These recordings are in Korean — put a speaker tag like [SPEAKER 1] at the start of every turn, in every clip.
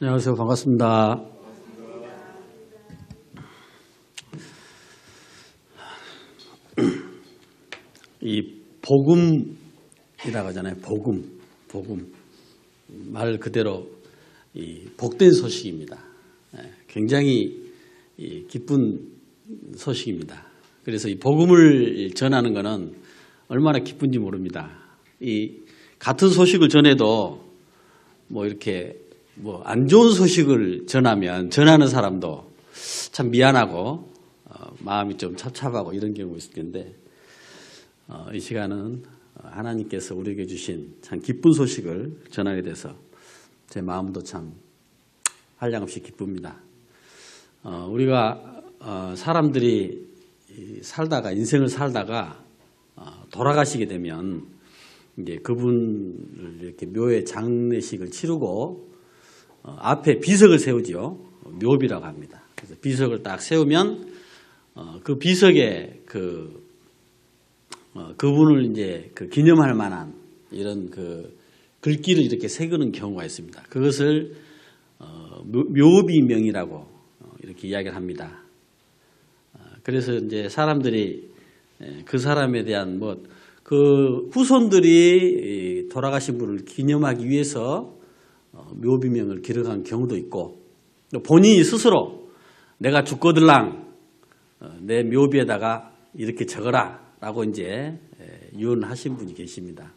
[SPEAKER 1] 안녕하세요. 반갑습니다. 이 복음이라고 하잖아요. 복음. 말 그대로 이 복된 소식입니다. 굉장히 기쁜 소식입니다. 그래서 이 복음을 전하는 것은 얼마나 기쁜지 모릅니다. 이 같은 소식을 전해도 이렇게 안 좋은 소식을 전하는 사람도 참 미안하고 마음이 좀 찹찹하고 이런 경우가 있을 텐데 이 시간은 하나님께서 우리에게 주신 참 기쁜 소식을 전하게 돼서 제 마음도 참 한량없이 기쁩니다. 우리가 사람들이 인생을 살다가 돌아가시게 되면 이제 그분을 이렇게 묘의 장례식을 치르고 앞에 비석을 세우지요. 묘비라고 합니다. 그래서 비석을 딱 세우면 그 비석에 그분을 이제 기념할 만한 이런 글귀를 이렇게 새기는 경우가 있습니다. 그것을 묘비명이라고 이렇게 이야기를 합니다. 그래서 이제 사람들이 그 사람에 대한 그 후손들이 돌아가신 분을 기념하기 위해서 묘비명을 기록한 경우도 있고 본인이 스스로 내가 죽거들랑 내 묘비에다가 이렇게 적어라 라고 이제 유언하신 분이 계십니다.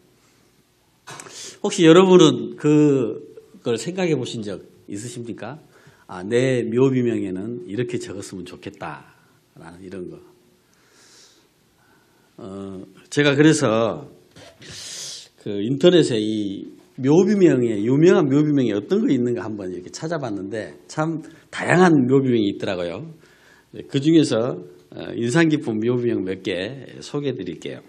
[SPEAKER 1] 혹시 여러분은 그걸 생각해 보신 적 있으십니까? 내 묘비명에는 이렇게 적었으면 좋겠다 라는 이런 거. 제가 그래서 인터넷에 이 유명한 묘비명이 어떤 거 있는가 한번 이렇게 찾아봤는데 참 다양한 묘비명이 있더라고요. 그 중에서 인상 깊은 묘비명 몇 개 소개해 드릴게요.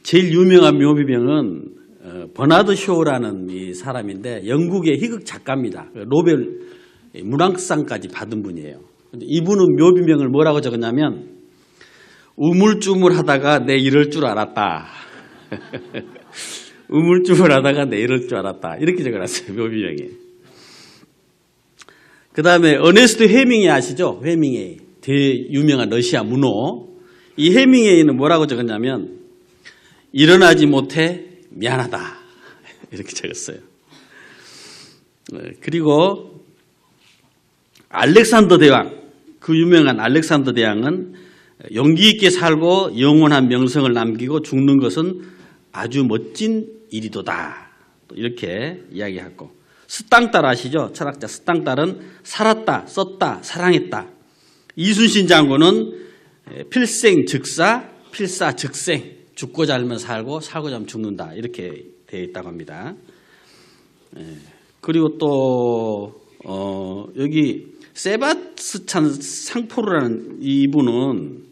[SPEAKER 1] 제일 유명한 묘비명은 버나드 쇼라는 이 사람인데 영국의 희극 작가입니다. 노벨 문학상까지 받은 분이에요. 이분은 묘비명을 뭐라고 적었냐면 우물쭈물하다가 내 이럴 줄 알았다. 우물쭈물하다가 내 이럴 줄 알았다. 이렇게 적어놨어요. 묘비명에. 그 다음에 어네스트 해밍웨이 아시죠? 해밍웨이. 되게 유명한 러시아 문호. 이 해밍웨이는 뭐라고 적었냐면 일어나지 못해 미안하다. 이렇게 적었어요. 그리고 알렉산더 대왕. 그 유명한 알렉산더 대왕은 용기 있게 살고 영원한 명성을 남기고 죽는 것은 아주 멋진 일이도다. 이렇게 이야기하고 스땅달 아시죠? 철학자 스땅달은 살았다, 썼다, 사랑했다. 이순신 장군은 필생즉사, 필사즉생. 죽고자 하면 살고 살고자 하면 죽는다. 이렇게 되어 있다고 합니다. 그리고 또 여기 세바스찬 상포르라는 이분은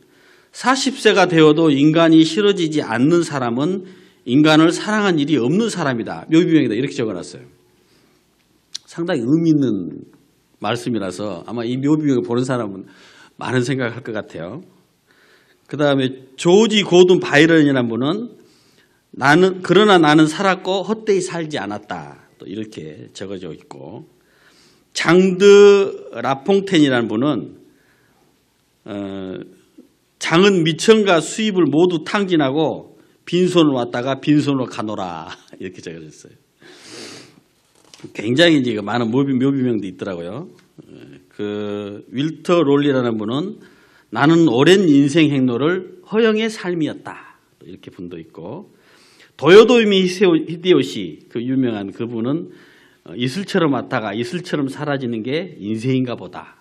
[SPEAKER 1] 40세가 되어도 인간이 싫어지지 않는 사람은 인간을 사랑한 일이 없는 사람이다. 묘비명이다. 이렇게 적어놨어요. 상당히 의미 있는 말씀이라서 아마 이 묘비명을 보는 사람은 많은 생각을 할 것 같아요. 그 다음에 조지 고든 바이런이라는 분은 그러나 나는 살았고 헛되이 살지 않았다. 또 이렇게 적어져 있고 장드 라퐁텐이라는 분은 장은 미천과 수입을 모두 탕진하고 빈손으로 왔다가 빈손으로 가노라 이렇게 적어졌어요. 굉장히 이제 많은 묘비명도 있더라고요. 윌터 롤리라는 분은 나는 오랜 인생 행로를 허영의 삶이었다 이렇게 분도 있고 도요토미 히데요시 그 유명한 그분은 이슬처럼 왔다가 이슬처럼 사라지는 게 인생인가 보다.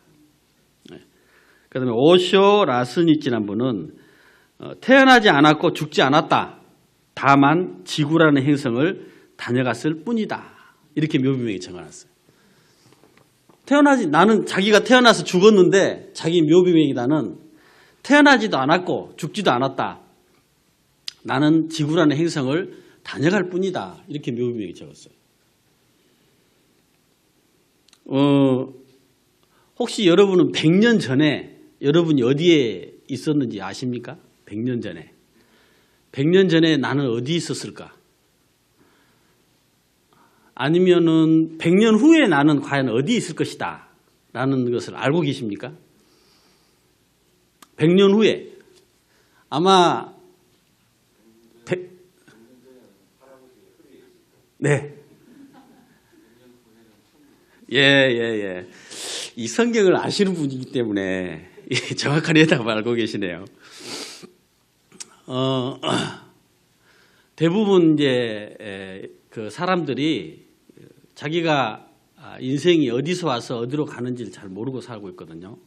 [SPEAKER 1] 그 다음에 오쇼 라스니치라는 분은 태어나지 않았고 죽지 않았다. 다만 지구라는 행성을 다녀갔을 뿐이다. 이렇게 묘비명이 적어놨어요. 나는 자기가 태어나서 죽었는데 자기 묘비명이다는 태어나지도 않았고 죽지도 않았다. 나는 지구라는 행성을 다녀갈 뿐이다. 이렇게 묘비명이 적었어요. 혹시 여러분은 100년 전에 여러분이 어디에 있었는지 아십니까? 100년 전에. 100년 전에 나는 어디 있었을까? 아니면은 100년 후에 나는 과연 어디에 있을 것이다 라는 것을 알고 계십니까? 100년 후에 아마 네. 예. 이 성경을 아시는 분이기 때문에 정확한 해답을 알고 계시네요. 대부분 이제 그 사람들이 자기가 인생이 어디서 와서 어디로 가는지를 잘 모르고 살고 있거든요.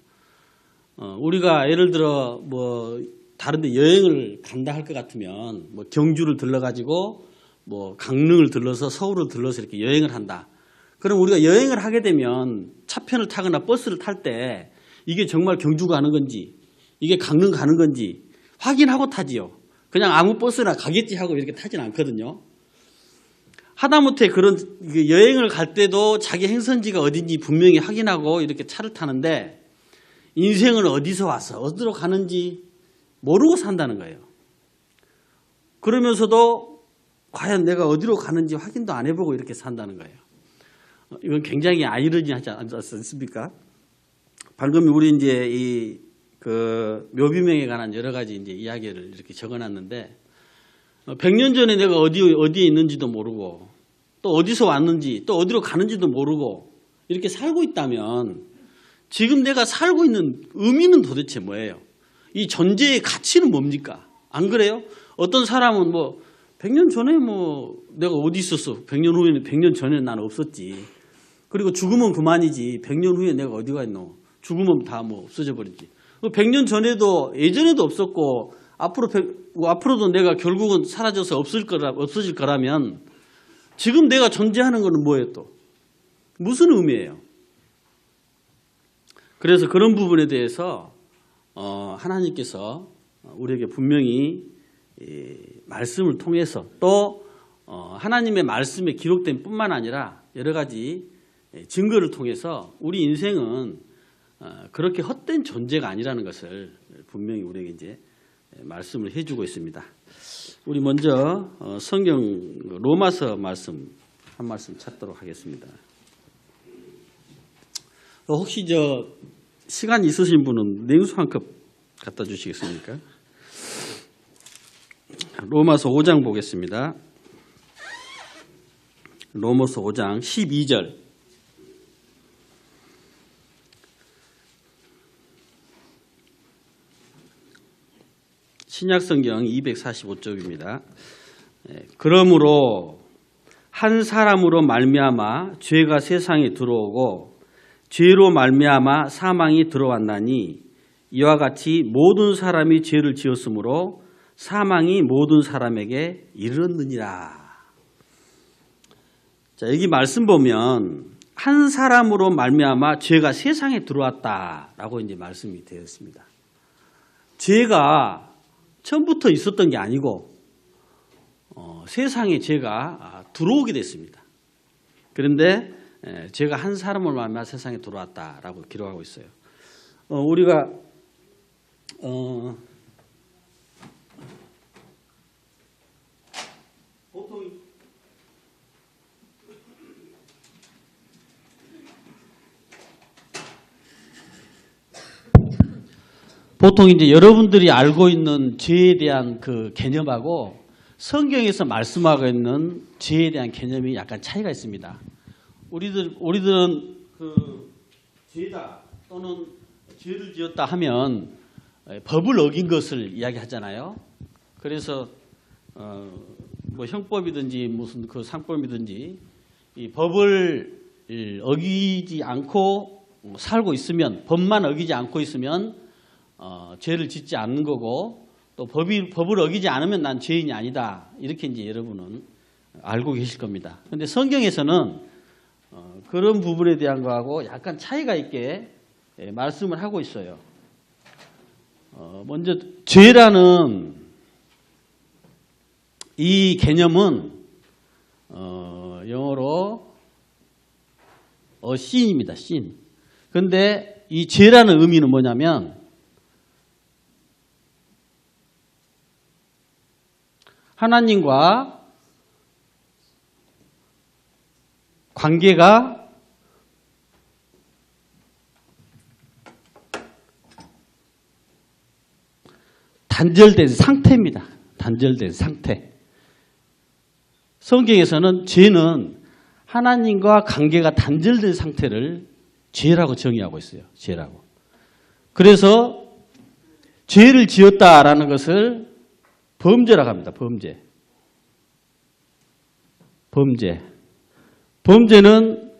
[SPEAKER 1] 우리가 예를 들어 뭐 다른데 여행을 간다 할 것 같으면 뭐 경주를 들러가지고 뭐 강릉을 들러서 서울을 들러서 이렇게 여행을 한다. 그럼 우리가 여행을 하게 되면 차편을 타거나 버스를 탈 때 이게 정말 경주 가는 건지 이게 강릉 가는 건지 확인하고 타지요. 그냥 아무 버스나 가겠지 하고 이렇게 타진 않거든요. 하다못해 그런 여행을 갈 때도 자기 행선지가 어딘지 분명히 확인하고 이렇게 차를 타는데 인생은 어디서 와서 어디로 가는지 모르고 산다는 거예요. 그러면서도 과연 내가 어디로 가는지 확인도 안 해보고 이렇게 산다는 거예요. 이건 굉장히 아이러니하지 않습니까? 방금 우리 이제 그 묘비명에 관한 여러 가지 이제 이야기를 이렇게 적어놨는데 100년 전에 내가 어디에 있는지도 모르고 또 어디서 왔는지 또 어디로 가는지도 모르고 이렇게 살고 있다면 지금 내가 살고 있는 의미는 도대체 뭐예요? 이 존재의 가치는 뭡니까? 안 그래요? 어떤 사람은 뭐 100년 전에 뭐 내가 어디 있었어? 100년 후에는 100년 전에는 난 없었지. 그리고 죽으면 그만이지. 100년 후에 내가 어디가 있노? 죽으면 다 뭐 없어져 버리지. 100년 전에도 예전에도 없었고 앞으로도 내가 결국은 사라져서 없어질 거라면 지금 내가 존재하는 것은 뭐예요 또? 무슨 의미예요? 그래서 그런 부분에 대해서 하나님께서 우리에게 분명히 말씀을 통해서 또 하나님의 말씀에 기록된 뿐만 아니라 여러 가지 증거를 통해서 우리 인생은 그렇게 헛된 존재가 아니라는 것을 분명히 우리에게 이제 말씀을 해주고 있습니다. 우리 먼저 성경 로마서 말씀 한 말씀 찾도록 하겠습니다. 혹시 시간 있으신 분은 냉수 한 컵 갖다 주시겠습니까? 로마서 5장 보겠습니다. 로마서 5장 12절. 신약성경 245쪽입니다. 그러므로 한 사람으로 말미암아 죄가 세상에 들어오고 죄로 말미암아 사망이 들어왔나니 이와 같이 모든 사람이 죄를 지었으므로 사망이 모든 사람에게 이르렀느니라. 자, 여기 말씀 보면 한 사람으로 말미암아 죄가 세상에 들어왔다라고 이제 말씀이 되어 있습니다. 죄가 처음부터 있었던 게 아니고 세상에 죄가 들어오게 됐습니다. 그런데 죄가 한 사람을 말미암아 세상에 들어왔다라고 기록하고 있어요. 우리가 보통 이제 여러분들이 알고 있는 죄에 대한 그 개념하고 성경에서 말씀하고 있는 죄에 대한 개념이 약간 차이가 있습니다. 우리들은 그 죄다 또는 죄를 지었다 하면 법을 어긴 것을 이야기하잖아요. 그래서 뭐 형법이든지 무슨 그 상법이든지 이 법을 어기지 않고 살고 있으면 법만 어기지 않고 있으면 죄를 짓지 않는 거고 또 법을 어기지 않으면 난 죄인이 아니다. 이렇게 이제 여러분은 알고 계실 겁니다. 그런데 성경에서는 그런 부분에 대한 거하고 약간 차이가 있게 말씀을 하고 있어요. 먼저 죄라는 이 개념은 영어로 sin입니다. sin. 그런데 이 죄라는 의미는 뭐냐면 하나님과 관계가 단절된 상태입니다. 단절된 상태. 성경에서는 죄는 하나님과 관계가 단절된 상태를 죄라고 정의하고 있어요. 죄라고. 그래서 죄를 지었다라는 것을 범죄라고 합니다. 범죄. 범죄. 범죄는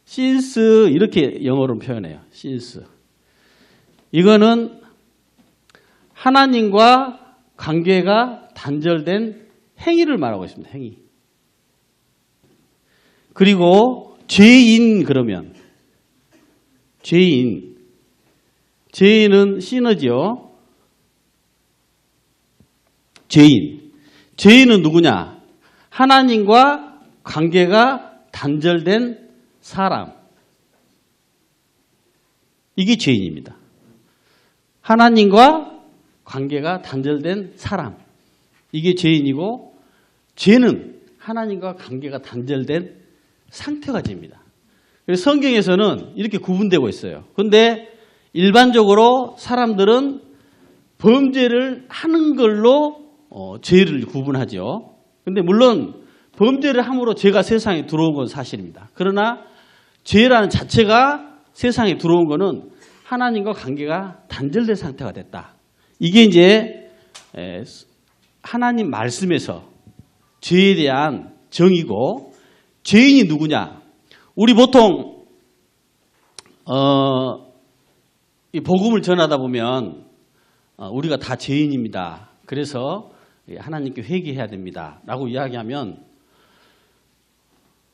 [SPEAKER 1] since 이렇게 영어로 표현해요. since. 이거는 하나님과 관계가 단절된 행위를 말하고 있습니다. 행위. 그리고 죄인 그러면 죄인은 시너지요. 죄인은 누구냐? 하나님과 관계가 단절된 사람. 이게 죄인입니다. 하나님과 관계가 단절된 사람. 이게 죄인이고, 죄는 하나님과 관계가 단절된 상태가 죄입니다. 그래서 성경에서는 이렇게 구분되고 있어요. 그런데 일반적으로 사람들은 범죄를 하는 걸로 죄를 구분하죠. 그런데 물론 범죄를 함으로 죄가 세상에 들어온 건 사실입니다. 그러나 죄라는 자체가 세상에 들어온 거는 하나님과 관계가 단절된 상태가 됐다. 이게 이제 하나님 말씀에서 죄에 대한 정의고, 죄인이 누구냐? 우리 보통 이 복음을 전하다 보면 우리가 다 죄인입니다. 그래서 하나님께 회개해야 됩니다. 라고 이야기하면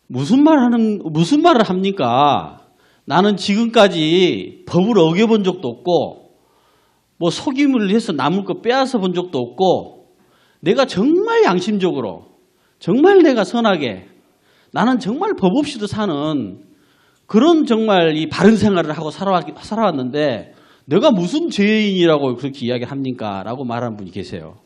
[SPEAKER 1] 무슨 말을 합니까? 나는 지금까지 법을 어겨본 적도 없고, 뭐 속임을 해서 남을 거 빼앗아 본 적도 없고, 내가 정말 양심적으로, 정말 내가 선하게, 나는 정말 법 없이도 사는 그런 정말 이 바른 생활을 하고 살아왔는데 내가 무슨 죄인이라고 그렇게 이야기합니까? 라고 말하는 분이 계세요.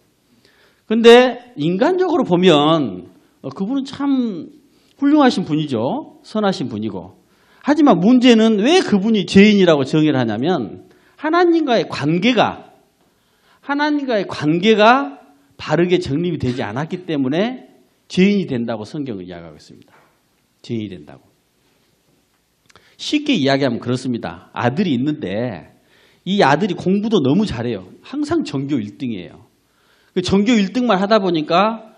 [SPEAKER 1] 근데 인간적으로 보면 그분은 참 훌륭하신 분이죠. 선하신 분이고. 하지만 문제는 왜 그분이 죄인이라고 정의를 하냐면 하나님과의 관계가 바르게 정립이 되지 않았기 때문에 죄인이 된다고 성경을 이야기하고 있습니다. 죄인이 된다고. 쉽게 이야기하면 그렇습니다. 아들이 있는데 이 아들이 공부도 너무 잘해요. 항상 전교 1등이에요. 전교 1등만 하다 보니까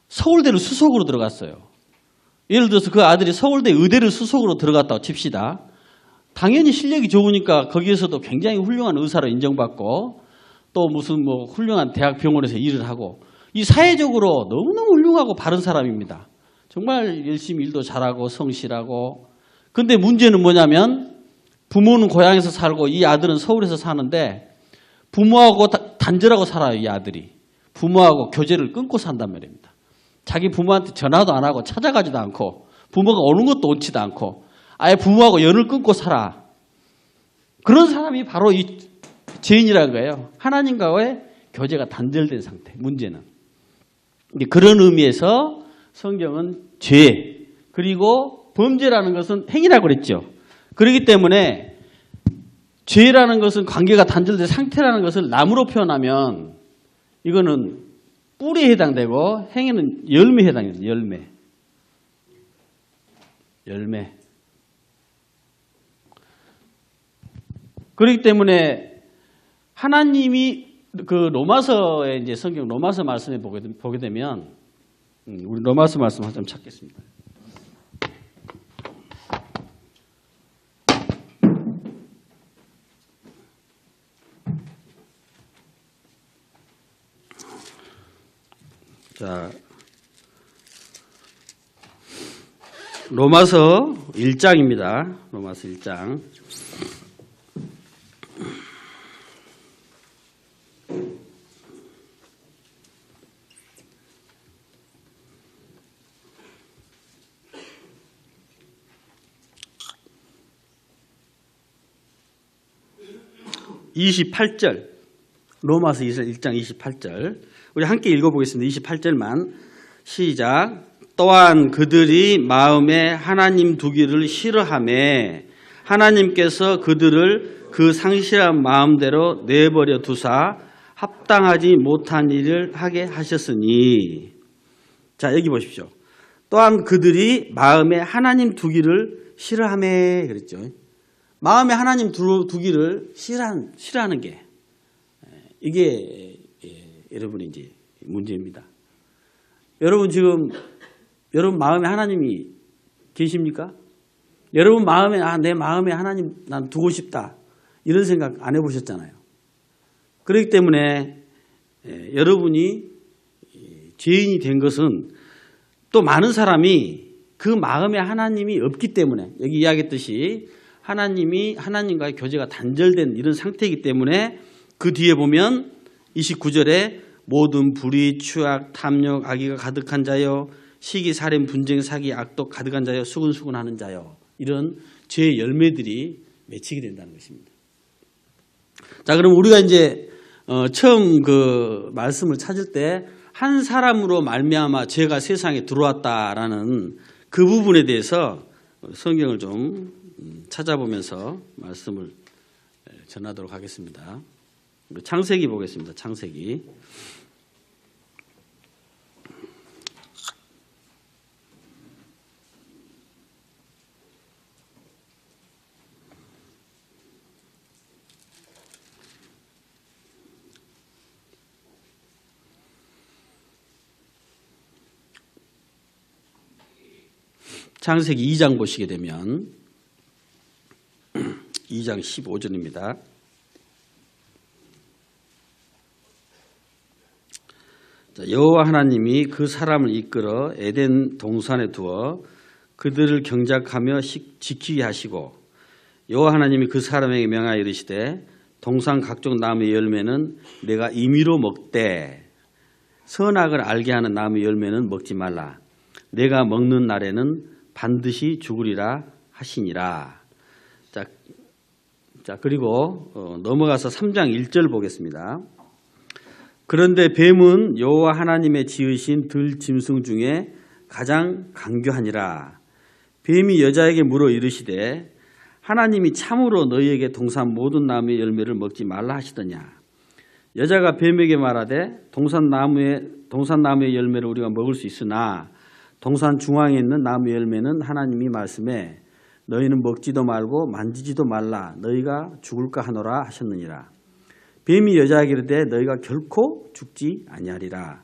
[SPEAKER 1] 서울대를 수석으로 들어갔어요. 예를 들어서 그 아들이 서울대 의대를 수석으로 들어갔다고 칩시다. 당연히 실력이 좋으니까 거기에서도 굉장히 훌륭한 의사로 인정받고 또 무슨 뭐 훌륭한 대학 병원에서 일을 하고 이 사회적으로 너무너무 훌륭하고 바른 사람입니다. 정말 열심히 일도 잘하고 성실하고. 근데 문제는 뭐냐면 부모는 고향에서 살고 이 아들은 서울에서 사는데 부모하고 단절하고 살아요. 이 아들이. 부모하고 교제를 끊고 산단 말입니다. 자기 부모한테 전화도 안 하고 찾아가지도 않고 부모가 오는 것도 옳지도 않고 아예 부모하고 연을 끊고 살아. 그런 사람이 바로 이 죄인이라는 거예요. 하나님과의 교제가 단절된 상태. 문제는. 그런 의미에서 성경은 죄 그리고 범죄라는 것은 행위라고 그랬죠. 그렇기 때문에 죄라는 것은 관계가 단절된 상태라는 것을 나무로 표현하면 이거는 뿌리에 해당되고 행위는 열매에 해당됩니다. 열매. 그렇기 때문에 하나님이 그 로마서에 이제 성경 로마서 말씀에 보게 되면 우리 로마서 말씀 좀 찾겠습니다. 자, 로마서 1장입니다. 로마서 1장. (28절) 로마서 1장 28절 우리 함께 읽어보겠습니다. 28절만 시작. 또한 그들이 마음에 하나님 두기를 싫어하매 하나님께서 그들을 그 상실한 마음대로 내버려 두사 합당하지 못한 일을 하게 하셨으니. 자, 여기 보십시오. 또한 그들이 마음에 하나님 두기를 싫어하매 그랬죠. 마음에 하나님 두기를 싫어하는 게 이게 여러분의 이제 문제입니다. 여러분 지금 여러분 마음에 하나님이 계십니까? 여러분 마음에 내 마음에 하나님 난 두고 싶다 이런 생각 안 해보셨잖아요. 그렇기 때문에 여러분이 죄인이 된 것은 또 많은 사람이 그 마음에 하나님이 없기 때문에 여기 이야기했듯이 하나님과의 교제가 단절된 이런 상태이기 때문에 그 뒤에 보면 29절에 모든 불의, 추악, 탐욕, 악의가 가득한 자여 시기, 살인, 분쟁, 사기, 악독 가득한 자여 수근수근하는 자여 이런 죄의 열매들이 맺히게 된다는 것입니다. 자, 그럼 우리가 이제 처음 그 말씀을 찾을 때 한 사람으로 말미암아 죄가 세상에 들어왔다라는 그 부분에 대해서 성경을 좀 찾아보면서 말씀을 전하도록 하겠습니다. 창세기 보겠습니다. 창세기. 창세기 2장 보시게 되면 2장 15절입니다. 여호와 하나님이 그 사람을 이끌어 에덴 동산에 두어 그들을 경작하며 지키게 하시고 여호와 하나님이 그 사람에게 명하여 이르시되 동산 각종 나무의 열매는 내가 임의로 먹되 선악을 알게 하는 나무의 열매는 먹지 말라. 내가 먹는 날에는 반드시 죽으리라 하시니라. 자, 그리고 넘어가서 3장 1절 보겠습니다. 그런데 뱀은 여호와 하나님의 지으신 들 짐승 중에 가장 강교하니라. 뱀이 여자에게 물어 이르시되 하나님이 참으로 너희에게 동산 모든 나무의 열매를 먹지 말라 하시더냐. 여자가 뱀에게 말하되 동산 나무의 열매를 우리가 먹을 수 있으나 동산 중앙에 있는 나무의 열매는 하나님이 말씀에 너희는 먹지도 말고 만지지도 말라 너희가 죽을까 하노라 하셨느니라. 뱀이 여자에게 이르되 너희가 결코 죽지 아니하리라.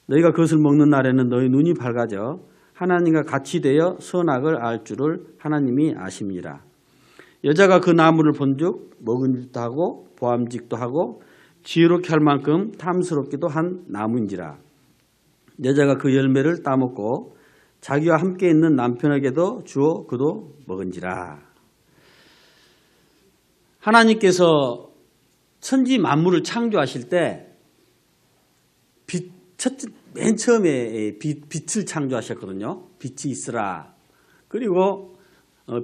[SPEAKER 1] 너희가 그것을 먹는 날에는 너희 눈이 밝아져 하나님과 같이 되어 선악을 알 줄을 하나님이 아심니라. 여자가 그 나무를 본즉 먹은짓도 하고 보암직도 하고 지혜롭게 할 만큼 탐스럽기도 한 나무인지라. 여자가 그 열매를 따먹고 자기와 함께 있는 남편에게도 주어 그도 먹은지라. 하나님께서 천지 만물을 창조하실 때 맨 처음에 빛을 창조하셨거든요. 빛이 있으라. 그리고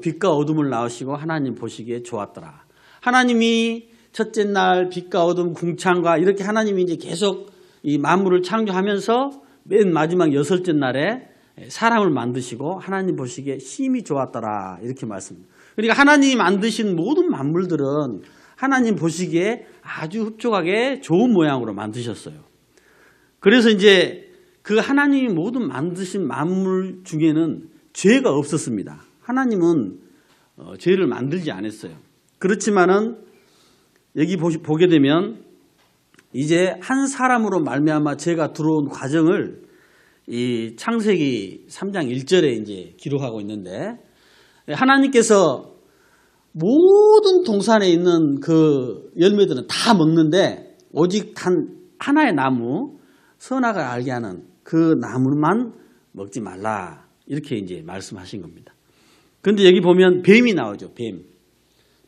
[SPEAKER 1] 빛과 어둠을 낳으시고 하나님 보시기에 좋았더라. 하나님이 첫째 날 빛과 어둠 궁창과 이렇게 하나님이 이제 계속 이 만물을 창조하면서 맨 마지막 여섯째 날에 사람을 만드시고 하나님 보시기에 심히 좋았더라 이렇게 말씀합니다. 그러니까 하나님이 만드신 모든 만물들은 하나님 보시기에 아주 흡족하게 좋은 모양으로 만드셨어요. 그래서 이제 그 하나님이 모든 만드신 만물 중에는 죄가 없었습니다. 하나님은 죄를 만들지 않았어요. 그렇지만은 여기 보게 되면 이제 한 사람으로 말미암아 죄가 들어온 과정을 이 창세기 3장 1절에 이제 기록하고 있는데 하나님께서 모든 동산에 있는 그 열매들은 다 먹는데 오직 단 하나의 나무 선악을 알게 하는 그 나무만 먹지 말라 이렇게 이제 말씀하신 겁니다. 그런데 여기 보면 뱀이 나오죠.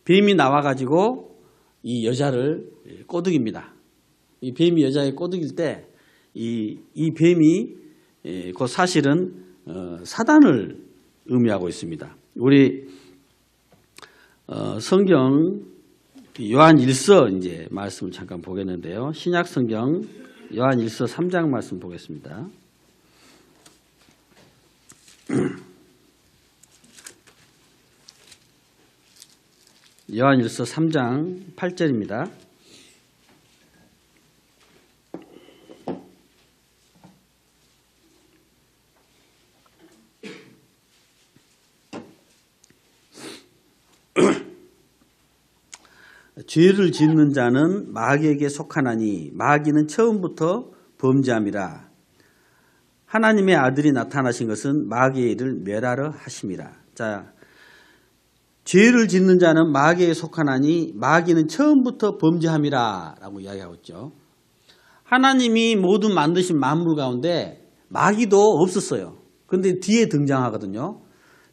[SPEAKER 1] 뱀이 나와가지고 이 여자를 꼬드깁니다. 이 뱀이 여자에 꼬드길 때 이 뱀이 그 사실은 사단을 의미하고 있습니다. 우리 성경 요한 1서 이제 말씀을 잠깐 보겠는데요. 신약 성경 요한 1서 3장 말씀 보겠습니다. 요한일서 3장 8절입니다. 죄를 짓는 자는 마귀에게 속하나니 마귀는 처음부터 범죄함이라. 하나님의 아들이 나타나신 것은 마귀의 일을 멸하려 하심이라. 자, 죄를 짓는 자는 마귀에게 속하나니 마귀는 처음부터 범죄함이라 라고 이야기하고 있죠. 하나님이 모든 만드신 만물 가운데 마귀도 없었어요. 그런데 뒤에 등장하거든요.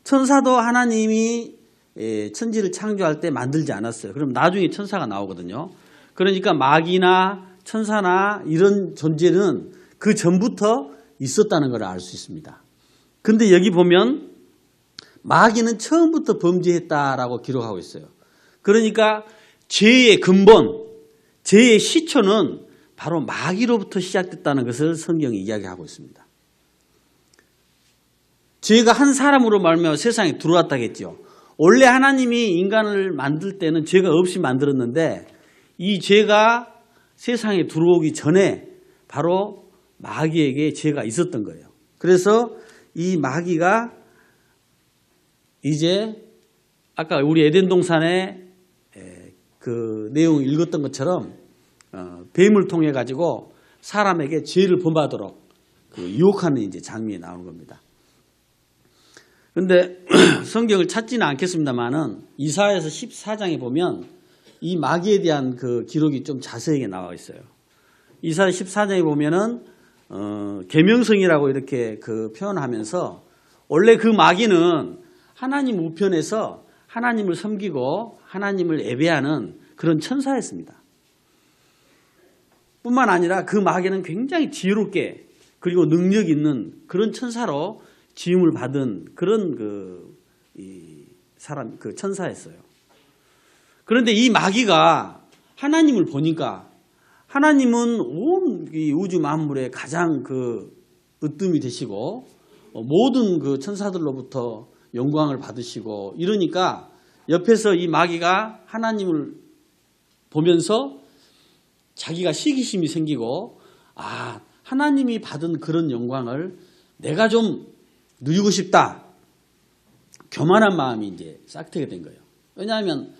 [SPEAKER 1] 천사도 하나님이 천지를 창조할 때 만들지 않았어요. 그럼 나중에 천사가 나오거든요. 그러니까 마귀나 천사나 이런 존재는 그 전부터 있었다는 걸 알 수 있습니다. 근데 여기 보면 마귀는 처음부터 범죄했다라고 기록하고 있어요. 그러니까 죄의 근본, 죄의 시초는 바로 마귀로부터 시작됐다는 것을 성경이 이야기하고 있습니다. 죄가 한 사람으로 말미암아 세상에 들어왔다겠죠. 원래 하나님이 인간을 만들 때는 죄가 없이 만들었는데 이 죄가 세상에 들어오기 전에 바로 마귀에게 죄가 있었던 거예요. 그래서 이 마귀가 이제 아까 우리 에덴 동산에 그 내용 읽었던 것처럼 뱀을 통해 가지고 사람에게 죄를 범하도록 유혹하는 이제 장면이 나오는 겁니다. 그런데 성경을 찾지는 않겠습니다만은 이사야서 14장에 보면 이 마귀에 대한 그 기록이 좀 자세하게 나와 있어요. 이사야 14장에 보면은 계명성이라고 이렇게 그 표현하면서 원래 그 마귀는 하나님 우편에서 하나님을 섬기고 하나님을 예배하는 그런 천사였습니다. 뿐만 아니라 그 마귀는 굉장히 지혜롭게 그리고 능력 있는 그런 천사로 지음을 받은 그런 그 천사였어요. 그런데 이 마귀가 하나님을 보니까 하나님은 온 우주 만물의 가장 그 으뜸이 되시고 모든 그 천사들로부터 영광을 받으시고 이러니까 옆에서 이 마귀가 하나님을 보면서 자기가 시기심이 생기고 하나님이 받은 그런 영광을 내가 좀 누리고 싶다. 교만한 마음이 이제 싹트게 된 거예요. 왜냐하면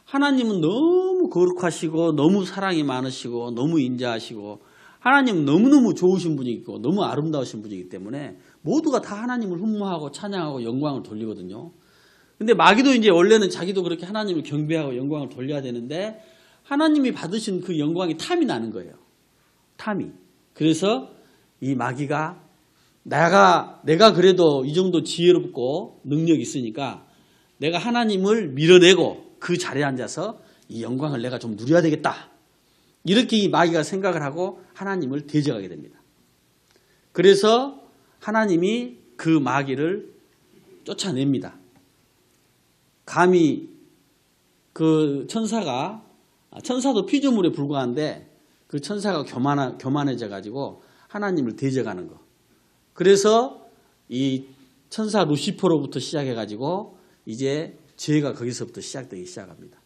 [SPEAKER 1] 하나님은 너무 거룩하시고 너무 사랑이 많으시고 너무 인자하시고 하나님은 너무너무 좋으신 분이고 너무 아름다우신 분이기 때문에 모두가 다 하나님을 흠모하고 찬양하고 영광을 돌리거든요. 근데 마귀도 이제 원래는 자기도 그렇게 하나님을 경배하고 영광을 돌려야 되는데 하나님이 받으신 그 영광이 탐이 나는 거예요. 탐이. 그래서 이 마귀가 내가 그래도 이 정도 지혜롭고 능력이 있으니까 내가 하나님을 밀어내고 그 자리에 앉아서 이 영광을 내가 좀 누려야 되겠다. 이렇게 이 마귀가 생각을 하고 하나님을 대적하게 됩니다. 그래서 하나님이 그 마귀를 쫓아냅니다. 감히 그 천사도 피조물에 불과한데 그 천사가 교만해져 가지고 하나님을 대적하는 거. 그래서 이 천사 루시퍼로부터 시작해 가지고 이제 죄가 거기서부터 시작되기 시작합니다.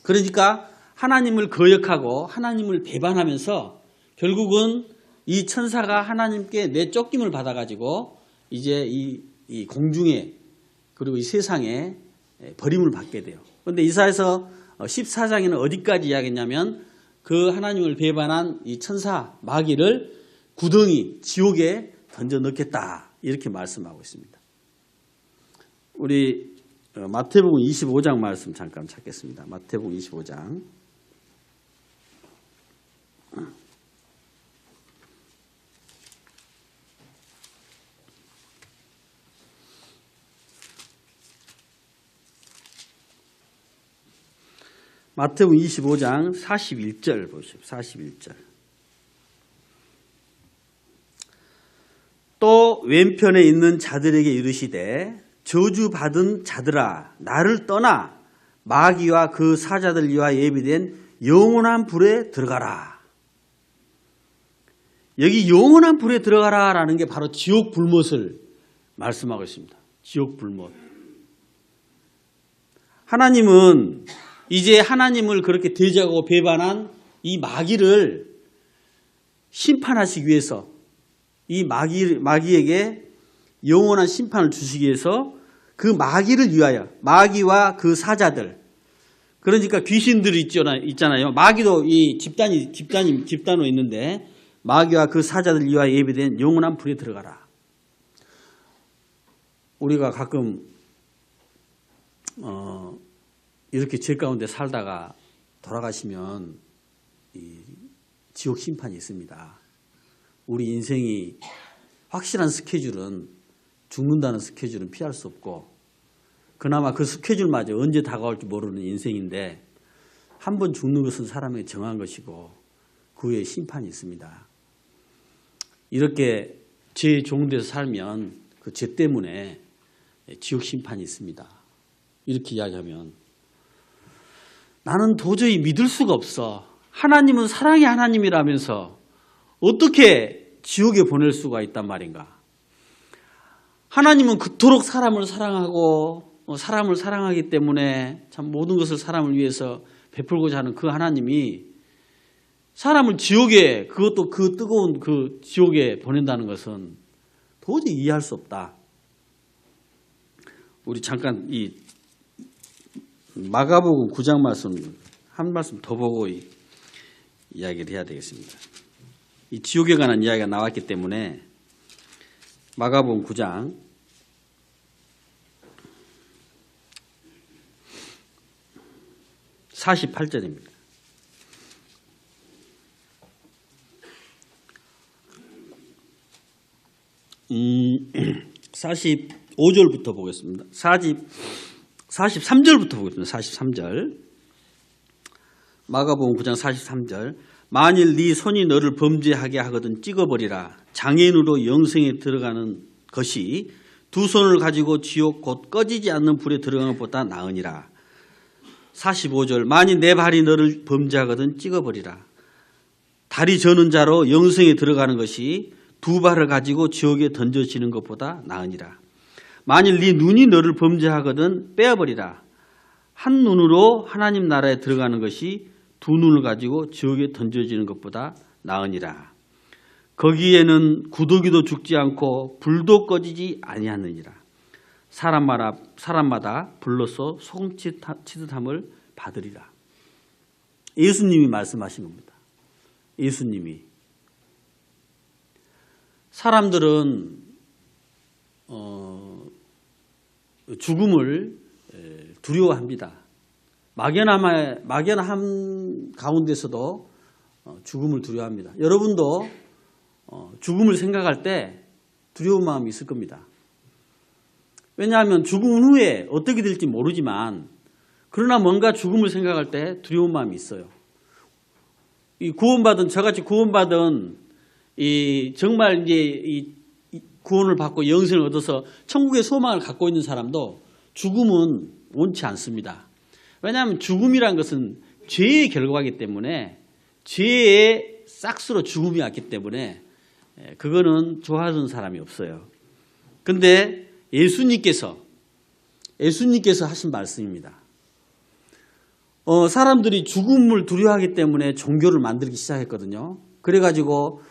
[SPEAKER 1] 그러니까 하나님을 거역하고 하나님을 배반하면서 결국은 이 천사가 하나님께 내쫓김을 받아가지고 이제 이 공중에 그리고 이 세상에 버림을 받게 돼요. 그런데 이사야서 14장에는 어디까지 이야기했냐면 그 하나님을 배반한 이 천사 마귀를 구덩이 지옥에 던져 넣겠다 이렇게 말씀하고 있습니다. 우리 마태복음 25장 말씀 잠깐 찾겠습니다. 마태복음 25장. 마태복음 25장 41절 보십시오. 41절. 또 왼편에 있는 자들에게 이르시되 저주받은 자들아 나를 떠나 마귀와 그 사자들 위하여 예비된 영원한 불에 들어가라. 여기 영원한 불에 들어가라라는 게 바로 지옥 불못을 말씀하고 있습니다. 지옥 불못. 하나님은 이제 하나님을 그렇게 대적하고 배반한 이 마귀를 심판하시기 위해서 이 마귀에게 영원한 심판을 주시기 위해서 그 마귀를 위하여 마귀와 그 사자들 그러니까 귀신들이 있잖아요. 마귀도 이 집단으로 있는데 마귀와 그 사자들 위하여 예비된 영원한 불에 들어가라. 우리가 가끔 이렇게 죄 가운데 살다가 돌아가시면 이 지옥 심판이 있습니다. 우리 인생이 확실한 스케줄은 죽는다는 스케줄은 피할 수 없고 그나마 그 스케줄마저 언제 다가올지 모르는 인생인데 한 번 죽는 것은 사람에게 정한 것이고 그 후에 심판이 있습니다. 이렇게 죄에 종돼서 살면 그 죄 때문에 지옥 심판이 있습니다. 이렇게 이야기하면 나는 도저히 믿을 수가 없어. 하나님은 사랑의 하나님이라면서 어떻게 지옥에 보낼 수가 있단 말인가. 하나님은 그토록 사람을 사랑하고 사람을 사랑하기 때문에 참 모든 것을 사람을 위해서 베풀고자 하는 그 하나님이 사람을 지옥에 그것도 그 뜨거운 그 지옥에 보낸다는 것은 도저히 이해할 수 없다. 우리 잠깐 이 마가복음 9장 말씀 한 말씀 더 보고 이야기를 해야 되겠습니다. 이 지옥에 관한 이야기가 나왔기 때문에 마가복음 9장 48절입니다. 45절부터 보겠습니다. 43절부터 보겠습니다. 43절. 마가복음 9장 43절. 만일 네 손이 너를 범죄하게 하거든 찍어버리라. 장애인으로 영생에 들어가는 것이 두 손을 가지고 지옥 곧 꺼지지 않는 불에 들어가는 것보다 나으니라. 45절. 만일 내 발이 너를 범죄하거든 찍어버리라. 다리 저는 자로 영생에 들어가는 것이 두 발을 가지고 지옥에 던져지는 것보다 나으니라. 만일 네 눈이 너를 범죄하거든 빼어버리라. 한 눈으로 하나님 나라에 들어가는 것이 두 눈을 가지고 지옥에 던져지는 것보다 나으니라. 거기에는 구더기도 죽지 않고 불도 꺼지지 아니하느니라. 사람마다 불로써 소금 치듯함을 받으리라. 예수님이 말씀하신 겁니다. 예수님이. 사람들은 죽음을 두려워합니다. 막연함 가운데서도 죽음을 두려워합니다. 여러분도 죽음을 생각할 때 두려운 마음이 있을 겁니다. 왜냐하면 죽음 후에 어떻게 될지 모르지만 그러나 뭔가 죽음을 생각할 때 두려운 마음이 있어요. 이 구원받은 저같이 구원받은 정말 이제 이 구원을 받고 영생을 얻어서 천국의 소망을 갖고 있는 사람도 죽음은 원치 않습니다. 왜냐하면 죽음이란 것은 죄의 결과이기 때문에 죄의 싹스로 죽음이 왔기 때문에 그거는 좋아하는 사람이 없어요. 그런데 예수님께서 하신 말씀입니다. 사람들이 죽음을 두려워하기 때문에 종교를 만들기 시작했거든요. 그래가지고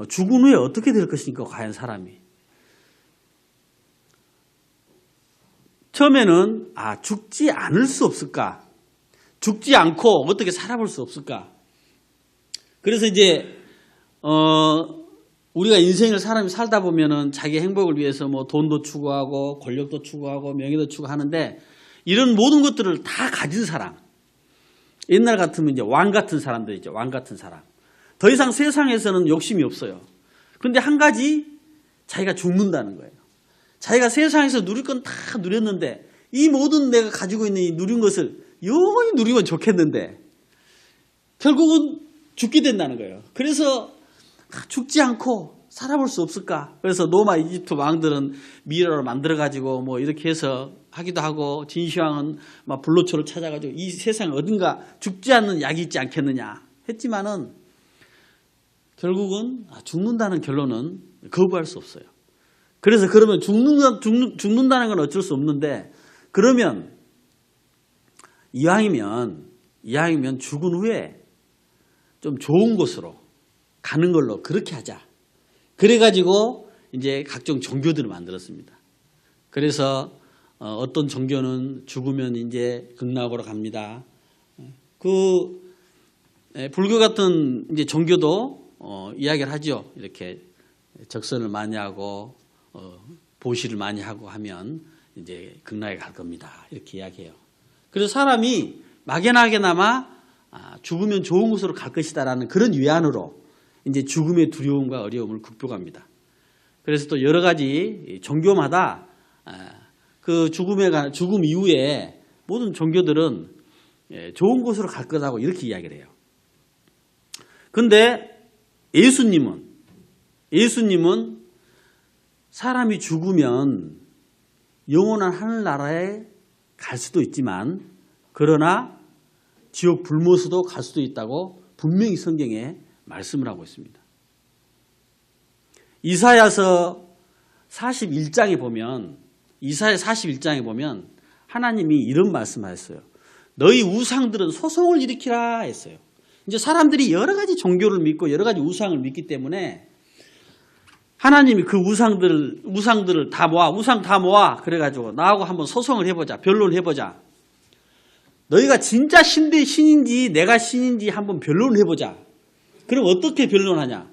[SPEAKER 1] 죽은 후에 어떻게 될 것인가 과연 사람이. 처음에는 죽지 않을 수 없을까? 죽지 않고 어떻게 살아볼 수 없을까? 그래서 이제 우리가 인생을 사람이 살다 보면은 자기 행복을 위해서 뭐 돈도 추구하고 권력도 추구하고 명예도 추구하는데 이런 모든 것들을 다 가진 사람. 옛날 같으면 이제 왕 같은 사람들이죠. 왕 같은 사람. 더 이상 세상에서는 욕심이 없어요. 그런데 한 가지 자기가 죽는다는 거예요. 자기가 세상에서 누릴 건 다 누렸는데 이 모든 내가 가지고 있는 이 누린 것을 영원히 누리면 좋겠는데 결국은 죽게 된다는 거예요. 그래서 죽지 않고 살아볼 수 없을까? 그래서 로마 이집트 왕들은 미라를 만들어가지고 뭐 이렇게 해서 하기도 하고 진시황은 막 불로초를 찾아가지고 이 세상 어딘가 죽지 않는 약이 있지 않겠느냐 했지만은 결국은 죽는다는 결론은 거부할 수 없어요. 그래서 그러면 죽는다는 건 어쩔 수 없는데, 그러면 이왕이면 죽은 후에 좀 좋은 곳으로 가는 걸로 그렇게 하자. 그래가지고 이제 각종 종교들을 만들었습니다. 그래서 어떤 종교는 죽으면 이제 극락으로 갑니다. 불교 같은 이제 종교도 이야기를 하죠. 이렇게 적선을 많이 하고 보시를 많이 하고 하면 이제 극락에 갈 겁니다. 이렇게 이야기해요. 그래서 사람이 막연하게나마 죽으면 좋은 곳으로 갈 것이다라는 그런 위안으로 이제 죽음의 두려움과 어려움을 극복합니다. 그래서 또 여러 가지 종교마다 그 죽음 이후에 모든 종교들은 좋은 곳으로 갈 거라고 이렇게 이야기를 해요. 근데 예수님은 사람이 죽으면 영원한 하늘나라에 갈 수도 있지만, 그러나 지옥 불못으로 갈 수도 있다고 분명히 성경에 말씀을 하고 있습니다. 이사야서 41장에 보면 하나님이 이런 말씀하셨어요. 너희 우상들은 소송을 일으키라 했어요. 이제 사람들이 여러 가지 종교를 믿고 여러 가지 우상을 믿기 때문에 하나님이 그 우상들을 다 모아, 우상 다 모아. 그래가지고 나하고 한번 소송을 해보자. 변론해보자. 너희가 진짜 신인지 내가 신인지 한번 변론을 해보자. 그럼 어떻게 변론하냐?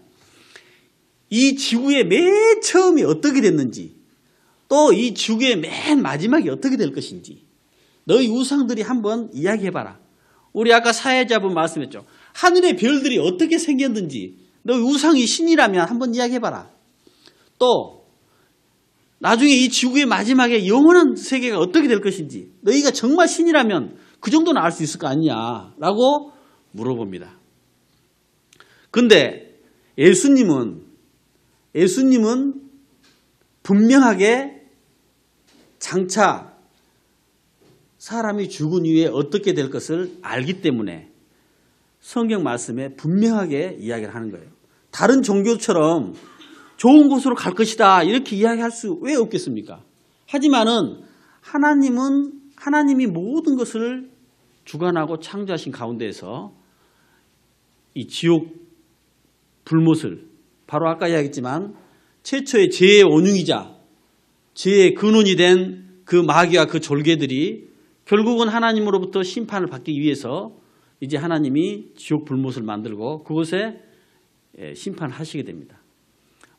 [SPEAKER 1] 이 지구의 맨 처음이 어떻게 됐는지, 또 이 지구의 맨 마지막이 어떻게 될 것인지 너희 우상들이 한번 이야기해봐라. 우리 아까 사회자분 말씀했죠. 하늘의 별들이 어떻게 생겼는지 너희 우상이 신이라면 한번 이야기해봐라. 또 나중에 이 지구의 마지막에 영원한 세계가 어떻게 될 것인지 너희가 정말 신이라면 그 정도는 알 수 있을 거 아니냐라고 물어봅니다. 근데 예수님은 분명하게 장차 사람이 죽은 이후에 어떻게 될 것을 알기 때문에 성경 말씀에 분명하게 이야기를 하는 거예요. 다른 종교처럼 좋은 곳으로 갈 것이다 이렇게 이야기할 수 왜 없겠습니까? 하지만은 하나님이 모든 것을 주관하고 창조하신 가운데에서 이 지옥 불못을, 바로 아까 이야기했지만 최초의 죄의 원흉이자 죄의 근원이 된 그 마귀와 그 졸개들이 결국은 하나님으로부터 심판을 받기 위해서 이제 하나님이 지옥 불못을 만들고 그곳에 심판을 하시게 됩니다.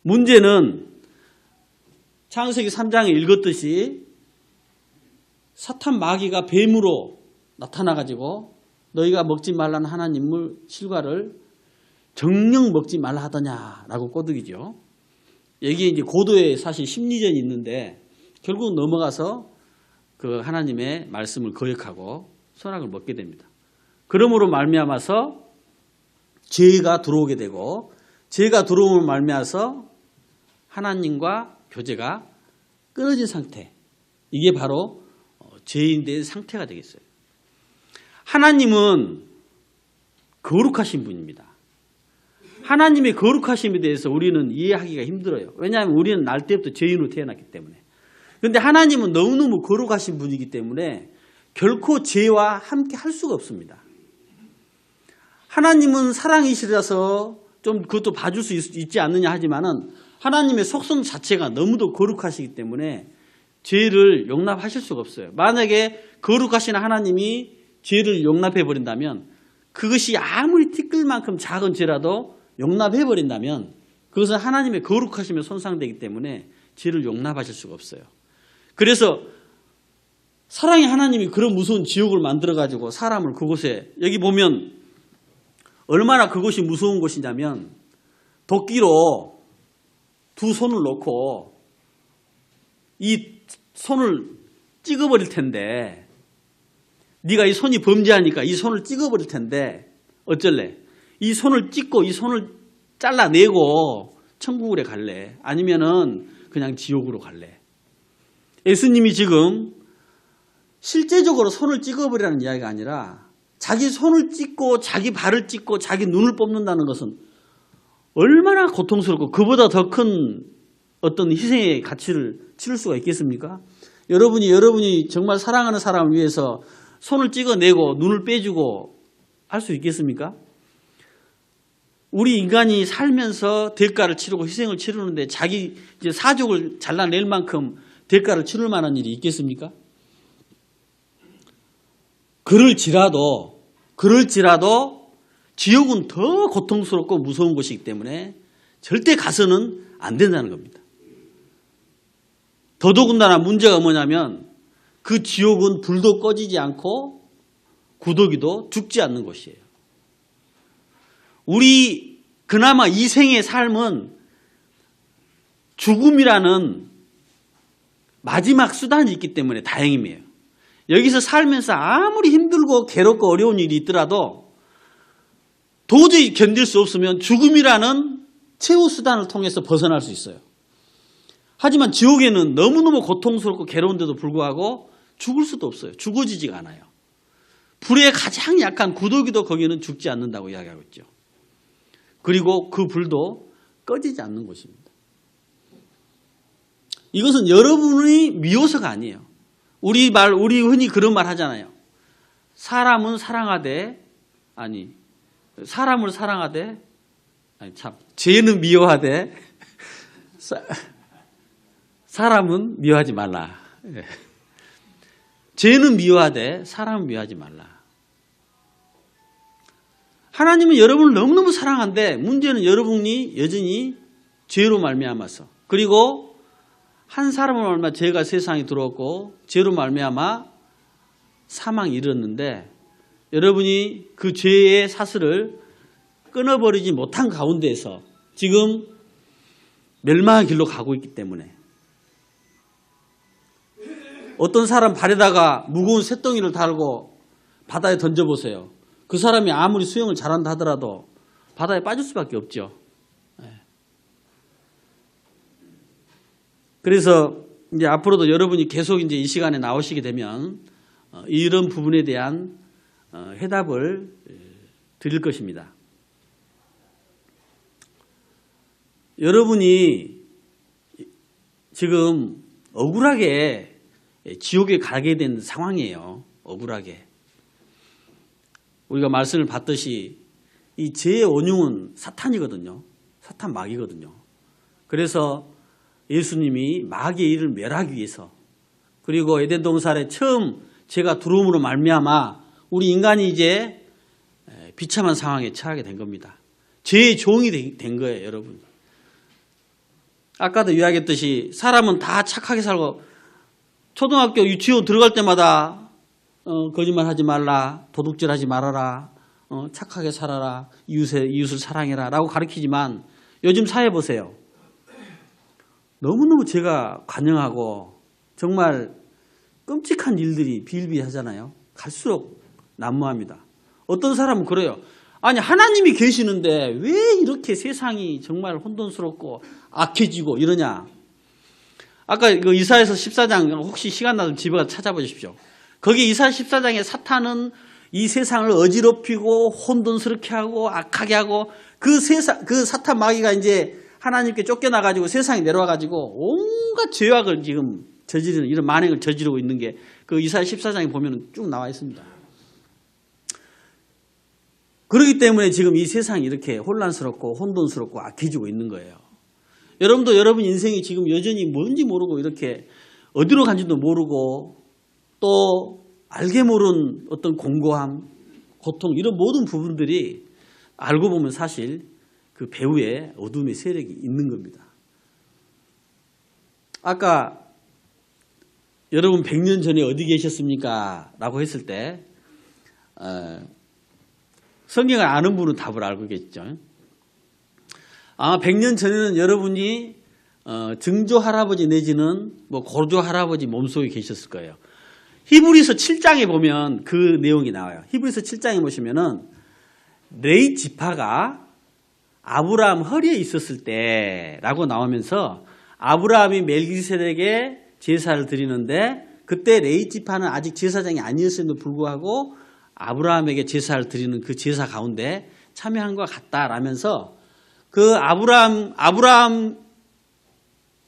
[SPEAKER 1] 문제는 창세기 3장에 읽었듯이 사탄 마귀가 뱀으로 나타나가지고 너희가 먹지 말라는 하나님의 실과를 정녕 먹지 말라 하더냐라고 꼬드기죠. 여기에 이제 고도의 사실 심리전이 있는데 결국 넘어가서 그 하나님의 말씀을 거역하고 선악을 먹게 됩니다. 그러므로 말미암아서 죄가 들어오게 되고, 죄가 들어옴으로 말미암아서 하나님과 교제가 끊어진 상태, 이게 바로 죄인된 상태가 되겠어요. 하나님은 거룩하신 분입니다. 하나님의 거룩하심에 대해서 우리는 이해하기가 힘들어요. 왜냐하면 우리는 날 때부터 죄인으로 태어났기 때문에. 그런데 하나님은 너무너무 거룩하신 분이기 때문에 결코 죄와 함께 할 수가 없습니다. 하나님은 사랑이시라서 좀 그것도 봐줄 수 있지 않느냐 하지만은 하나님의 속성 자체가 너무도 거룩하시기 때문에 죄를 용납하실 수가 없어요. 만약에 거룩하신 하나님이 죄를 용납해버린다면, 그것이 아무리 티끌만큼 작은 죄라도 용납해버린다면 그것은 하나님의 거룩하심에 손상되기 때문에 죄를 용납하실 수가 없어요. 그래서 사랑의 하나님이 그런 무서운 지옥을 만들어가지고 사람을 그곳에, 여기 보면 얼마나 그것이 무서운 곳이냐면 도끼로 두 손을 놓고 이 손을 찍어버릴 텐데, 네가 이 손이 범죄하니까 이 손을 찍어버릴 텐데 어쩔래? 이 손을 찍고 이 손을 잘라내고 천국으로 갈래? 아니면은 그냥 지옥으로 갈래? 예수님이 지금 실제적으로 손을 찍어버리라는 이야기가 아니라 자기 손을 찍고 자기 발을 찍고 자기 눈을 뽑는다는 것은 얼마나 고통스럽고 그보다 더 큰 어떤 희생의 가치를 치를 수가 있겠습니까? 여러분이 정말 사랑하는 사람을 위해서 손을 찍어내고 눈을 빼주고 할 수 있겠습니까? 우리 인간이 살면서 대가를 치르고 희생을 치르는데 자기 이제 사족을 잘라낼 만큼 대가를 치를 만한 일이 있겠습니까? 그럴지라도 지옥은 더 고통스럽고 무서운 곳이기 때문에 절대 가서는 안 된다는 겁니다. 더더군다나 문제가 뭐냐면 그 지옥은 불도 꺼지지 않고 구더기도 죽지 않는 곳이에요. 우리 그나마 이 생의 삶은 죽음이라는 마지막 수단이 있기 때문에 다행이에요. 여기서 살면서 아무리 힘들고 괴롭고 어려운 일이 있더라도 도저히 견딜 수 없으면 죽음이라는 최후 수단을 통해서 벗어날 수 있어요. 하지만 지옥에는 너무너무 고통스럽고 괴로운데도 불구하고 죽을 수도 없어요. 죽어지지가 않아요. 불에 가장 약한 구더기도 거기는 죽지 않는다고 이야기하고 있죠. 그리고 그 불도 꺼지지 않는 곳입니다. 이것은 여러분이 미워서가 아니에요. 우리 흔히 그런 말 하잖아요. 사람을 사랑하되 죄는 미워하되 사람은 미워하지 말라. 죄는 미워하되 사람은 미워하지 말라. 하나님은 여러분을 너무너무 사랑한데 문제는 여러분이 여전히 죄로 말미암아서 그리고 한 사람을 말미암아 죄가 세상에 들어왔고 죄로 말미암아 사망이 이르렀는데 여러분이 그 죄의 사슬을 끊어버리지 못한 가운데에서 지금 멸망의 길로 가고 있기 때문에 어떤 사람 발에다가 무거운 쇳덩이를 달고 바다에 던져보세요. 그 사람이 아무리 수영을 잘한다 하더라도 바다에 빠질 수밖에 없죠. 그래서 이제 앞으로도 여러분이 계속 이제 이 시간에 나오시게 되면 이런 부분에 대한 해답을 드릴 것입니다. 여러분이 지금 억울하게 지옥에 가게 된 상황이에요. 억울하게. 우리가 말씀을 봤듯이 이 죄의 원흉은 사탄이거든요. 사탄 마귀거든요. 그래서 예수님이 마귀의 일을 멸하기 위해서 그리고 에덴 동산에 처음 죄가 들어옴으로 말미암아 우리 인간이 이제 비참한 상황에 처하게 된 겁니다. 죄의 종이 된 거예요, 여러분. 아까도 이야기했듯이 사람은 다 착하게 살고 초등학교 유치원 들어갈 때마다 거짓말하지 말라, 도둑질하지 말아라, 착하게 살아라, 이웃을 사랑해라 라고 가르치지만 요즘 사회 보세요. 너무너무 죄가 관영하고 정말 끔찍한 일들이 비일비하잖아요. 갈수록 난무합니다. 어떤 사람은 그래요. 아니 하나님이 계시는데 왜 이렇게 세상이 정말 혼돈스럽고 악해지고 이러냐. 아까 그 이사야서 14장 혹시 시간 나면 집에 가서 찾아보십시오. 거기 이사야 14장에 사탄은 이 세상을 어지럽히고 혼돈스럽게 하고 악하게 하고 그 사탄 마귀가 이제 하나님께 쫓겨나가지고 세상에 내려와가지고 온갖 죄악을 지금 저지르는 이런 만행을 저지르고 있는 게 그 이사야 14장에 보면 쭉 나와 있습니다. 그렇기 때문에 지금 이 세상이 이렇게 혼란스럽고 혼돈스럽고 악해지고 있는 거예요. 여러분도 여러분 인생이 지금 여전히 뭔지 모르고 이렇게 어디로 간지도 모르고 또 알게 모른 어떤 공고함, 고통 이런 모든 부분들이 알고 보면 사실 그 배후에 어둠의 세력이 있는 겁니다. 아까 여러분 100년 전에 어디 계셨습니까? 라고 했을 때 성경을 아는 분은 답을 알고 계시죠. 아마 100년 전에는 여러분이 증조 할아버지 내지는 뭐 고조 할아버지 몸속에 계셨을 거예요. 히브리서 7장에 보면 그 내용이 나와요. 히브리서 7장에 보시면은 레위 지파가 아브라함 허리에 있었을 때라고 나오면서 아브라함이 멜기세덱에게 제사를 드리는데 그때 레위 지파는 아직 제사장이 아니었음에도 불구하고 아브라함에게 제사를 드리는 그 제사 가운데 참여한 것 같다라면서 그 아브라함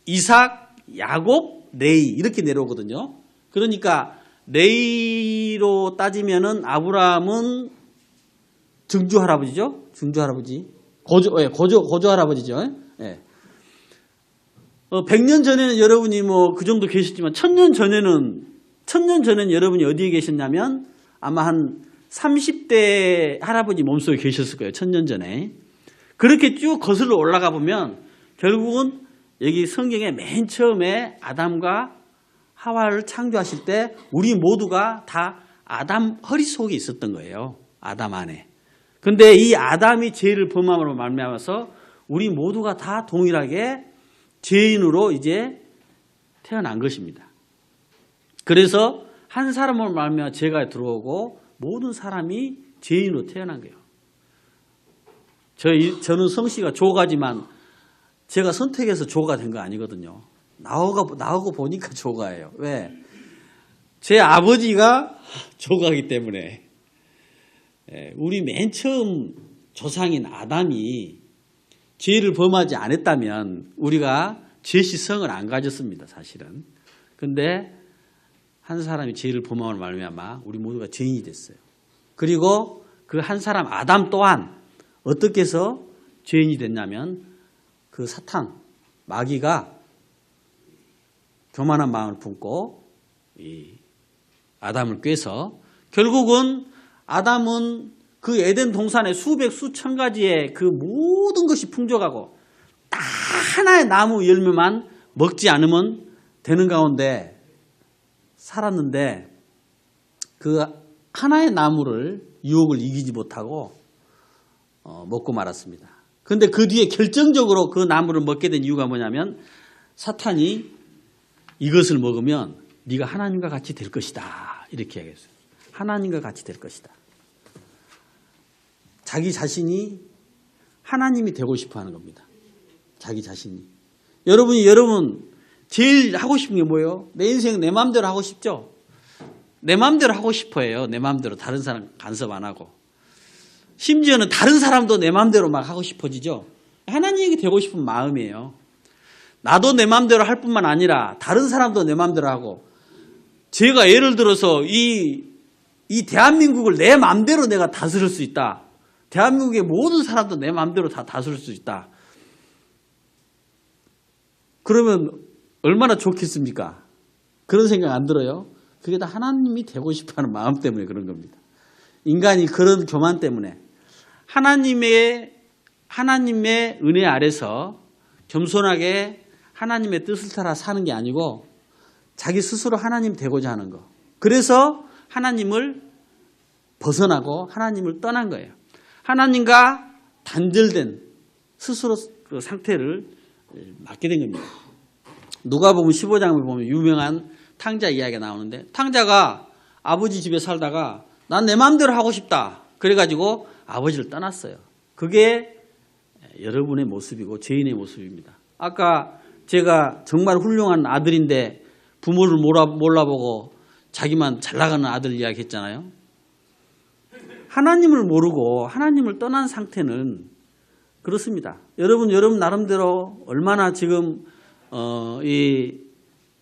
[SPEAKER 1] 이삭, 야곱, 레이 이렇게 내려오거든요. 그러니까 레이로 따지면은 아브라함은 증조 할아버지죠. 증조 할아버지. 고조 할아버지죠. 예. 100년 전에는 여러분이 뭐 그 정도 계셨지만 1000년 전에는 여러분이 어디에 계셨냐면 아마 한 30대 할아버지 몸속에 계셨을 거예요. 1000년 전에. 그렇게 쭉 거슬러 올라가 보면 결국은 여기 성경의 맨 처음에 아담과 하와를 창조하실 때 우리 모두가 다 아담 허리 속에 있었던 거예요. 아담 안에. 근데 이 아담이 죄를 범함으로 말미암아서 우리 모두가 다 동일하게 죄인으로 이제 태어난 것입니다. 그래서 한 사람으로 말미암아 죄가 들어오고 모든 사람이 죄인으로 태어난 거예요. 저는 성씨가 조가지만 제가 선택해서 조가 된 거 아니거든요. 나오고 보니까 조가예요. 왜? 제 아버지가 조가이기 때문에. 우리 맨 처음 조상인 아담이 죄를 범하지 않았다면 우리가 죄시성을 안 가졌습니다. 사실은. 근데 한 사람이 죄를 범함으로 말미암아 우리 모두가 죄인이 됐어요. 그리고 그 한 사람 아담 또한 어떻게 해서 죄인이 됐냐면 그 사탄, 마귀가 교만한 마음을 품고 이 아담을 꾀서 결국은 아담은 그 에덴 동산에 수백 수천 가지의 그 모든 것이 풍족하고 딱 하나의 나무 열매만 먹지 않으면 되는 가운데 살았는데 그 하나의 나무를 유혹을 이기지 못하고 먹고 말았습니다. 그런데 그 뒤에 결정적으로 그 나무를 먹게 된 이유가 뭐냐면 사탄이 이것을 먹으면 네가 하나님과 같이 될 것이다. 이렇게 얘기했어요. 하나님과 같이 될 것이다. 자기 자신이 하나님이 되고 싶어 하는 겁니다. 자기 자신이. 여러분 제일 하고 싶은 게 뭐예요? 내 인생 내 마음대로 하고 싶죠? 내 마음대로 하고 싶어 해요. 내 마음대로 다른 사람 간섭 안 하고. 심지어는 다른 사람도 내 마음대로 막 하고 싶어지죠? 하나님이 되고 싶은 마음이에요. 나도 내 마음대로 할 뿐만 아니라 다른 사람도 내 마음대로 하고 제가 예를 들어서 이 대한민국을 내 마음대로 내가 다스릴 수 있다. 대한민국의 모든 사람도 내 마음대로 다 다스릴 수 있다. 그러면 얼마나 좋겠습니까? 그런 생각 안 들어요? 그게 다 하나님이 되고 싶어하는 마음 때문에 그런 겁니다. 인간이 그런 교만 때문에 하나님의 은혜 아래서 겸손하게 하나님의 뜻을 따라 사는 게 아니고 자기 스스로 하나님 되고자 하는 거. 그래서 하나님을 벗어나고 하나님을 떠난 거예요. 하나님과 단절된 스스로 그 상태를 맞게 된 겁니다. 누가복음 15장을 보면 유명한 탕자 이야기가 나오는데 탕자가 아버지 집에 살다가 난 내 마음대로 하고 싶다. 그래가지고 아버지를 떠났어요. 그게 여러분의 모습이고 죄인의 모습입니다. 아까 제가 정말 훌륭한 아들인데 부모를 몰라보고 자기만 잘 나가는 아들 이야기 했잖아요. 하나님을 모르고 하나님을 떠난 상태는 그렇습니다. 여러분 나름대로 얼마나 지금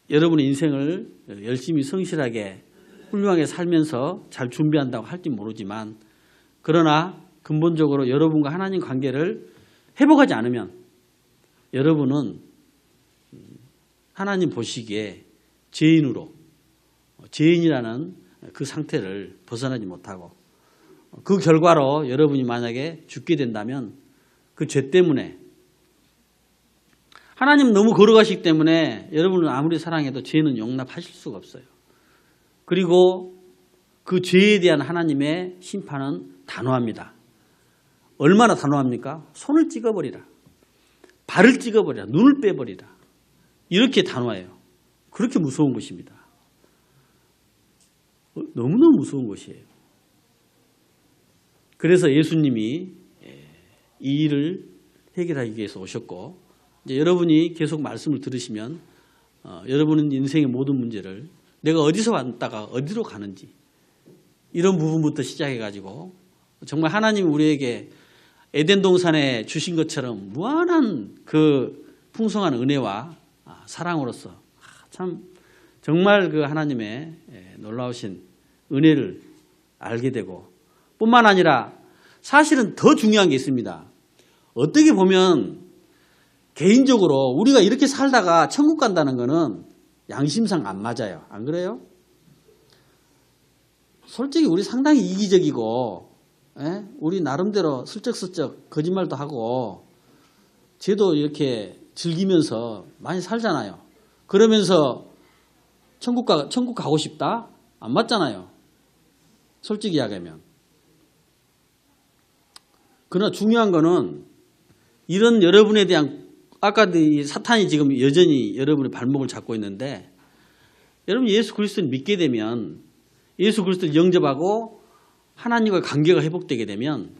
[SPEAKER 1] 여러분의 인생을 열심히 성실하게 훌륭하게 살면서 잘 준비한다고 할지 모르지만 그러나 근본적으로 여러분과 하나님 관계를 회복하지 않으면 여러분은 하나님 보시기에 죄인이라는 그 상태를 벗어나지 못하고 그 결과로 여러분이 만약에 죽게 된다면 그 죄 때문에 하나님 너무 걸어가시기 때문에 여러분은 아무리 사랑해도 죄는 용납하실 수가 없어요. 그리고 그 죄에 대한 하나님의 심판은 단호합니다. 얼마나 단호합니까? 손을 찍어버리라. 발을 찍어버리라. 눈을 빼버리라. 이렇게 단호해요. 그렇게 무서운 것입니다. 너무너무 무서운 것이에요. 그래서 예수님이 이 일을 해결하기 위해서 오셨고 이제 여러분이 계속 말씀을 들으시면 여러분은 인생의 모든 문제를 내가 어디서 왔다가 어디로 가는지 이런 부분부터 시작해가지고 정말 하나님이 우리에게 에덴 동산에 주신 것처럼 무한한 그 풍성한 은혜와 사랑으로서 참 정말 그 하나님의 놀라우신 은혜를 알게 되고 뿐만 아니라 사실은 더 중요한 게 있습니다. 어떻게 보면 개인적으로 우리가 이렇게 살다가 천국 간다는 거는 양심상 안 맞아요. 안 그래요? 솔직히 우리 상당히 이기적이고 우리 나름대로 슬쩍슬쩍 거짓말도 하고 죄도 이렇게 즐기면서 많이 살잖아요. 그러면서 천국 가고 싶다? 안 맞잖아요. 솔직히 이야기하면. 그러나 중요한 거는 이런 여러분에 대한 아까도 이 사탄이 지금 여전히 여러분의 발목을 잡고 있는데 여러분 예수 그리스도를 믿게 되면 예수 그리스도를 영접하고 하나님과 관계가 회복되게 되면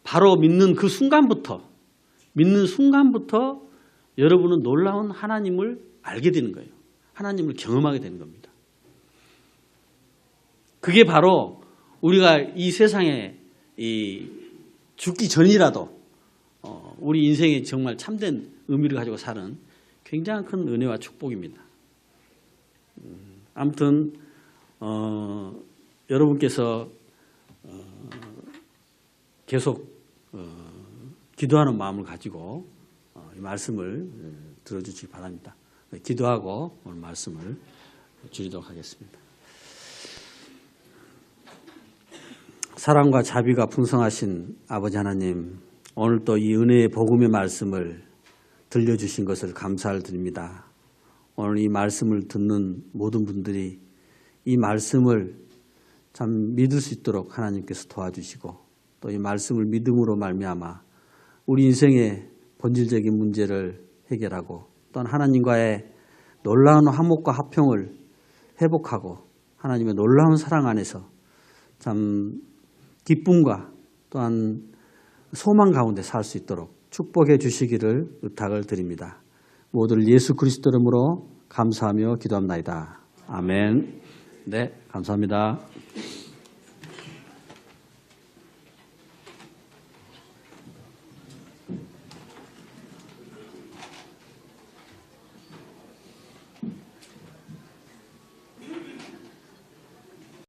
[SPEAKER 1] 바로 믿는 순간부터 여러분은 놀라운 하나님을 알게 되는 거예요. 하나님을 경험하게 되는 겁니다. 그게 바로 우리가 이 세상에 죽기 전이라도 우리 인생에 정말 참된 의미를 가지고 사는 굉장히 큰 은혜와 축복입니다. 아무튼 여러분께서 계속 기도하는 마음을 가지고 이 말씀을 들어주시기 바랍니다. 기도하고 오늘 말씀을 줄이도록 하겠습니다. 사랑과 자비가 풍성하신 아버지 하나님, 오늘 또 이 은혜의 복음의 말씀을 들려주신 것을 감사를 드립니다. 오늘 이 말씀을 듣는 모든 분들이 이 말씀을 참 믿을 수 있도록 하나님께서 도와주시고 또 이 말씀을 믿음으로 말미암아 우리 인생의 본질적인 문제를 해결하고 또한 하나님과의 놀라운 화목과 화평을 회복하고 하나님의 놀라운 사랑 안에서 참 기쁨과 또한 소망 가운데 살 수 있도록 축복해 주시기를 의탁을 드립니다. 모두를 예수 그리스도 이름으로 감사하며 기도합나이다. 아멘. 네, 감사합니다.